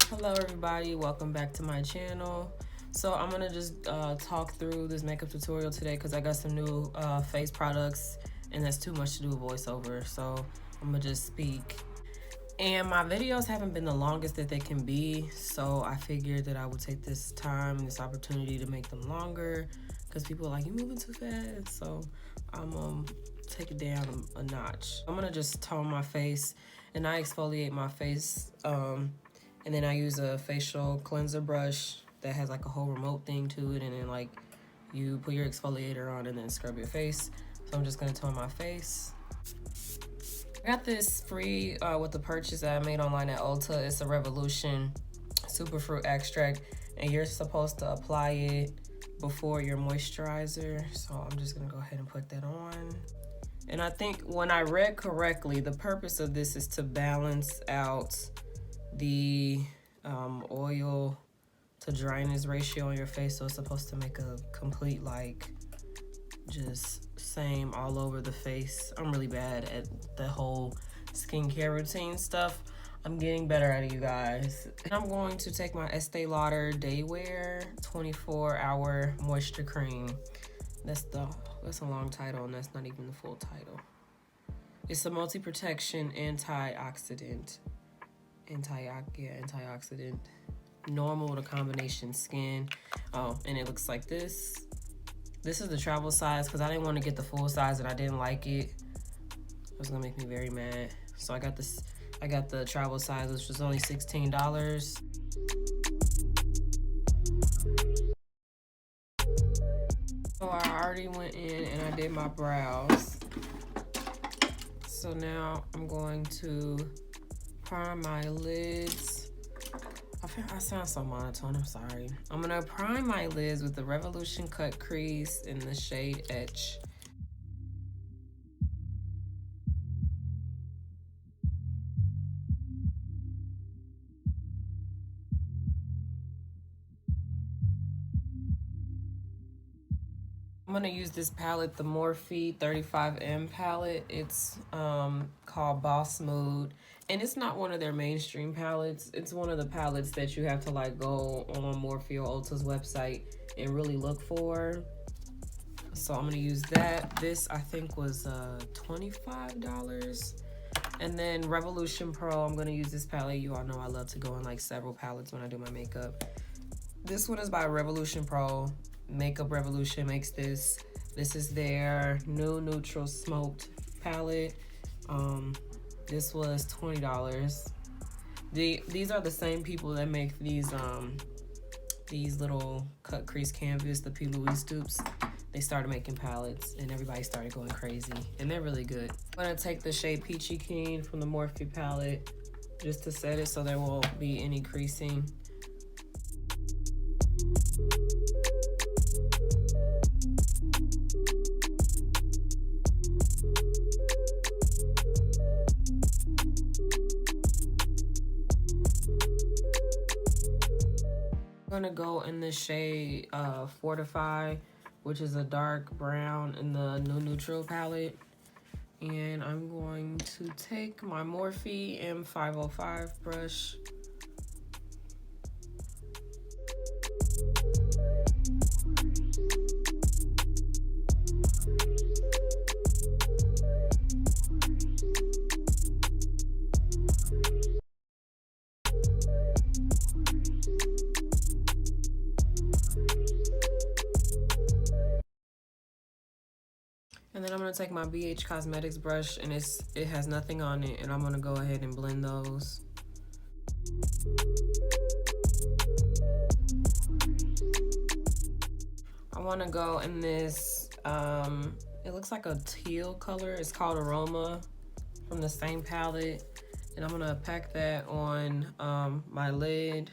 Hello everybody, welcome back to my channel. So I'm gonna just talk through this makeup tutorial today because I got some new face products and that's too much to do a voiceover, so I'm gonna just speak. And my videos haven't been the longest that they can be, so I figured that I would take this time, this opportunity to make them longer because people are like, you moving too fast, so I'm take it down a notch. I'm gonna just tone my face and I exfoliate my face, and then I use a facial cleanser brush that has like a whole remote thing to it, and then like you put your exfoliator on and then scrub your face. So I'm just gonna tone my face. I got this free with the purchase that I made online at Ulta. It's a Revolution Superfruit Extract, and you're supposed to apply it before your moisturizer. So I'm just gonna go ahead and put that on. And I think when I read correctly, the purpose of this is to balance out the oil to dryness ratio on your face. So it's supposed to make a complete, like, just same all over the face. I'm really bad at the whole skincare routine stuff. I'm getting better at it, you guys. And I'm going to take my Estee Lauder Day Wear 24-hour moisture cream. That's a long title, and that's not even the full title. It's a multi-protection antioxidant. Antioxidant. Normal to combination skin. Oh, and it looks like this. This is the travel size because I didn't want to get the full size and I didn't like it. It was gonna make me very mad. So I got this. I got the travel size, which was only $16. So I already went in and I did my brows. So now I'm going to prime my lids. I sound so monotone, I'm sorry. I'm gonna prime my lids with the Revolution Cut Crease in the shade Etch. I'm gonna use this palette, the Morphe 35M palette. It's called Boss Mood, and it's not one of their mainstream palettes. It's one of the palettes that you have to like go on Morphe or Ulta's website and really look for. So I'm gonna use that. This I think was $25. And then Revolution Pro, I'm gonna use this palette. You all know I love to go in like several palettes when I do my makeup. This one is by Revolution Pro. Makeup Revolution makes this. This is their new neutral smoked palette. This was $20. These are the same people that make these little cut crease canvas, the P. Louise dupes. They started making palettes and everybody started going crazy, and they're really good. I'm gonna take the shade Peachy Keen from the Morphe palette just to set it so there won't be any creasing. I'm gonna go in the shade Fortify, which is a dark brown in the new neutral palette, and I'm going to take my Morphe M505 brush. And then I'm gonna take my BH Cosmetics brush, and it has nothing on it, and I'm gonna go ahead and blend those. I wanna go in this, it looks like a teal color. It's called Aroma from the same palette. And I'm gonna pack that on my lid.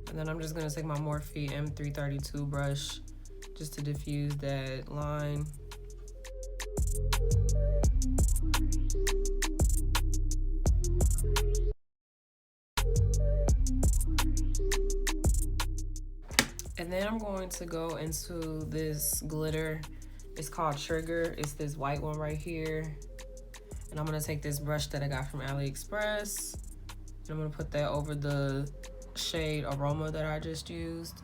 And then I'm just gonna take my Morphe M332 brush just to diffuse that line. And then I'm going to go into this glitter. It's called Trigger. It's this white one right here. And I'm gonna take this brush that I got from AliExpress. And I'm gonna put that over the shade Aroma that I just used.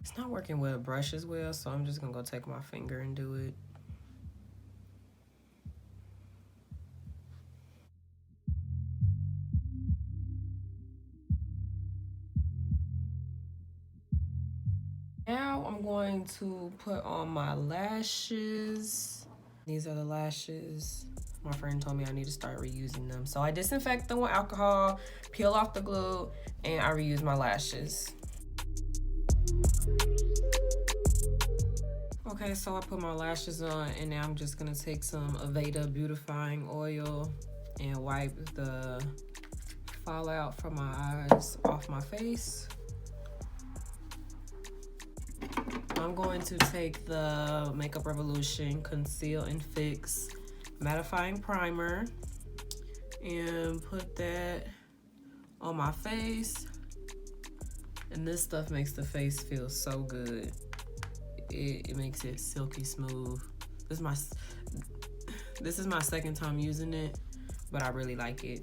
It's not working with a brush as well, so I'm just gonna go take my finger and do it. Now I'm going to put on my lashes. These are the lashes. My friend told me I need to start reusing them. So I disinfect them with alcohol, peel off the glue, and I reuse my lashes. Okay, so I put my lashes on, and now I'm just gonna take some Aveda beautifying oil and wipe the fallout from my eyes off my face. I'm going to take the Makeup Revolution Conceal and Fix Mattifying Primer and put that on my face. And this stuff makes the face feel so good. It makes it silky smooth. This is my second time using it, but I really like it.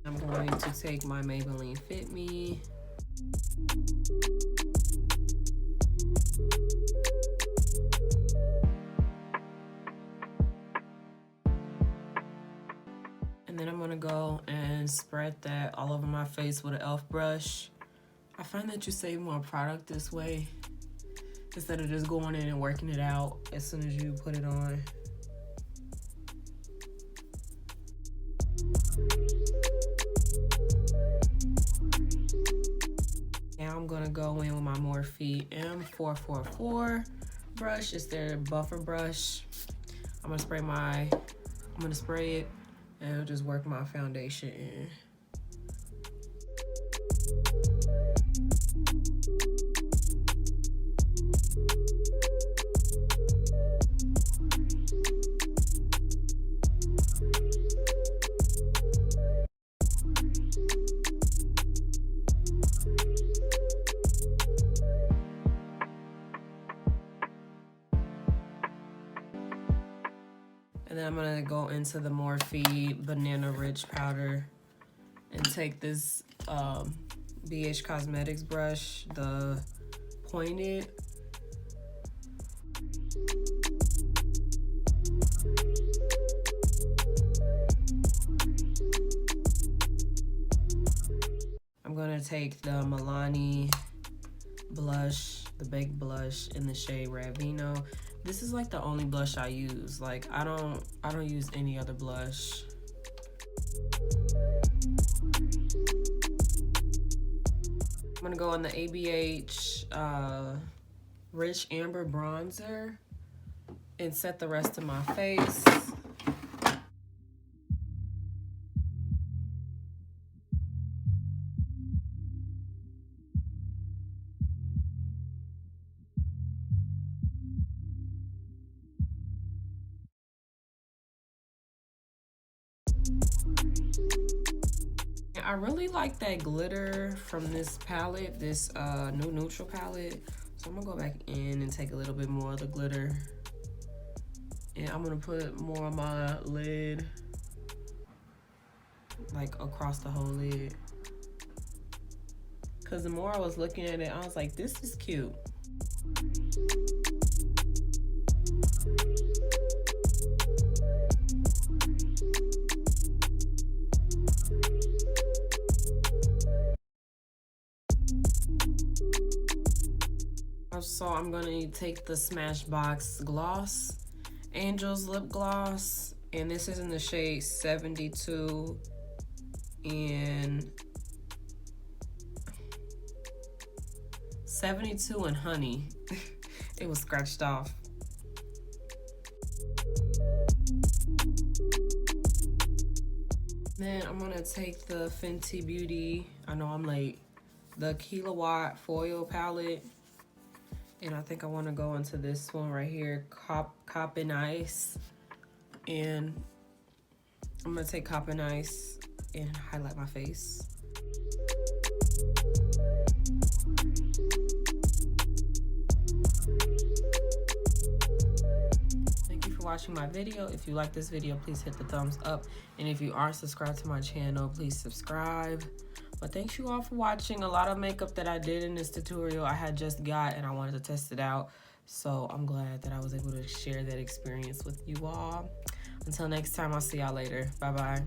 I'm going to take my Maybelline Fit Me. And then I'm gonna go and spread that all over my face with an e.l.f. brush. I find that you save more product this way instead of just going in and working it out as soon as you put it on. Now I'm gonna go in with my Morphe M444 brush. It's their buffer brush. I'm gonna spray it and I'll just work my foundation in. And then I'm gonna go into the Morphe Banana Rich powder and take this BH Cosmetics brush, the pointed. I'm gonna take the Milani blush, the baked blush in the shade Ravino. This is like the only blush I use. Like I don't use any other blush. I'm gonna go on the ABH Rich Amber Bronzer and set the rest of my face. I really like that glitter from this palette, this new neutral palette. So I'm gonna go back in and take a little bit more of the glitter. And I'm gonna put more on my lid, like across the whole lid. Cause the more I was looking at it, I was like, this is cute. So I'm gonna take the Smashbox Gloss, Angel's Lip Gloss, and this is in the shade 72 and 72 and Honey. It was scratched off. Then I'm gonna take the Fenty Beauty, I know I'm late, the Kilowatt Foil Palette. And I think I want to go into this one right here, Cop and Ice. And I'm gonna take Cotton Ice and highlight my face. Thank you for watching my video. If you like this video, please hit the thumbs up. And if you aren't subscribed to my channel, please subscribe. But thanks you all for watching. A lot of makeup that I did in this tutorial I had just got and I wanted to test it out. So I'm glad that I was able to share that experience with you all. Until next time, I'll see y'all later. Bye-bye.